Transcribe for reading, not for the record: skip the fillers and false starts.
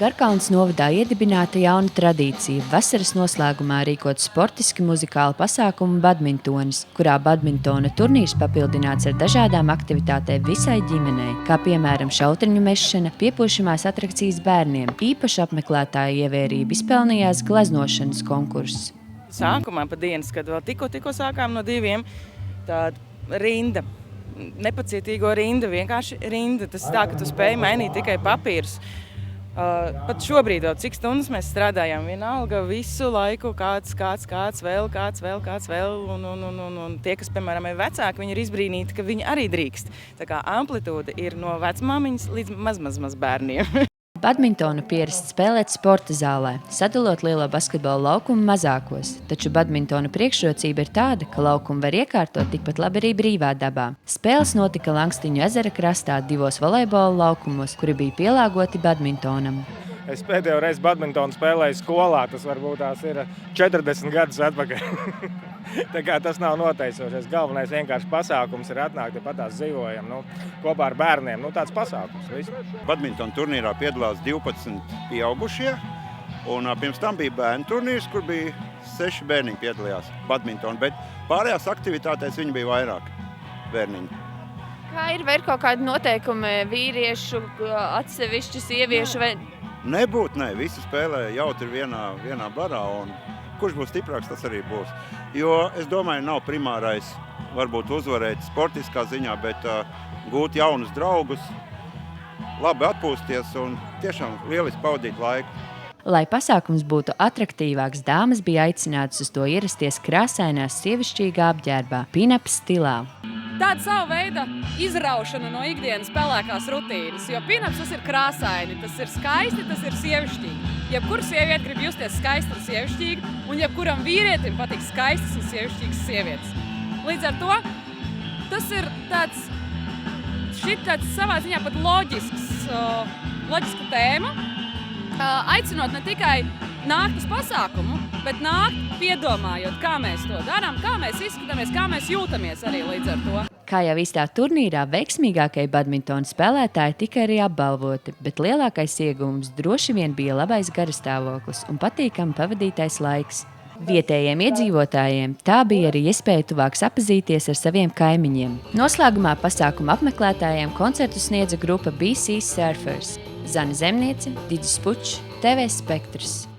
Garkalnes novadā iedibināta jauna tradīcija – vasaras noslēgumā rīkot sportiski muzikālu pasākumu badmintonis, kurā badmintona turnīrs papildināts ar dažādām aktivitātēm visai ģimenei, kā piemēram šauteņu mešana, piepūšamās atrakcijas bērniem. Īpaši apmeklētāju ievērību izpelnījās gleznošanas konkurss. Sākumā pa dienas, kad vēl tikko sākām no 2, tāda rinda, nepacietīgo rinda, vienkārši rinda. Tas tā, ka tu spēj mainīt tikai papīrus. Pat šobrīd vēl cik stundas mēs strādājām, vienalga visu laiku kāds vēl, un tie, kas, piemēram, ir vecāki, viņi ir izbrīnīti, ka viņi arī drīkst. Tā kā amplitūda ir no vecmāmiņas līdz maz bērniem. Badmintonu pierasts spēlēt sporta zālē, sadalot lielo basketbola laukumu mazākos, taču badmintona priekšrocība ir tāda, ka laukumu var iekārtot tikpat labi arī brīvā dabā. Spēles notika Langstiņu ezera krastā 2 volejbola laukumos, kuri bija pielāgoti badmintonam. Es pēdējo reizi badmintonu spēlēju skolā, tas varbūt tās ir 40 gadus atpakaļ. Tā kā tas nav noteicošais. Galvenais vienkārši pasākums ir atnākt, ja patās dzīvojam, kopā ar bērniem. Tāds pasākums. Visu. Badmintona turnīrā piedalās 12 pieaugušie, un pirms tam bija bērnu turnīrs, kur bija 6 bērniņi piedalījās badmintonu, bet pārējās aktivitātēs viņi bija vairāk bērniņi. Kā ir kaut kādi noteikumi vīriešu, atsevišķi sieviešu vai... Nebūtu, visi spēlē jautri vienā barā, un kurš būs stiprāks, tas arī būs. Jo, es domāju, nav primārais varbūt uzvarēt sportiskā ziņā, bet gūt jaunus draugus, labi atpūsties un tiešām lieliski pavadīt laiku. Lai pasākums būtu atraktīvāks, dāmas bija aicinātas uz to ierasties krāsainās sievišķīgā apģērbā, pin-up stilā. Tāda sava veida izraušana no ikdienas pelēkās rutīnas, jo pin-ups tas ir krāsaini, tas ir skaisti, tas ir sievišķīgi. Jebkura sieviete grib justies skaista un sievišķīga, un jebkuram vīrietim patīk skaistas un sievišķīgas sievietes. Līdz ar to tas ir tāds savā ziņā pat loģiska tēma, aicinot ne tikai nākt uz pasākumu, bet nākt piedomājot, kā mēs to darām, kā mēs izskatāmies, kā mēs jūtamies arī līdz ar to. Kā jau īstā turnīrā, veiksmīgākie badmintona spēlētāji tika arī apbalvoti, bet lielākais iegūms droši vien bija labais garastāvoklis un patīkami pavadītais laiks. Vietējiem iedzīvotājiem tā bija arī iespēja tuvāk sapazīties ar saviem kaimiņiem. Noslēgumā pasākuma apmeklētājiem koncertu sniedza grupa BC Surfers. Zana Zemniece, Digis Pučs, TV Spektrs.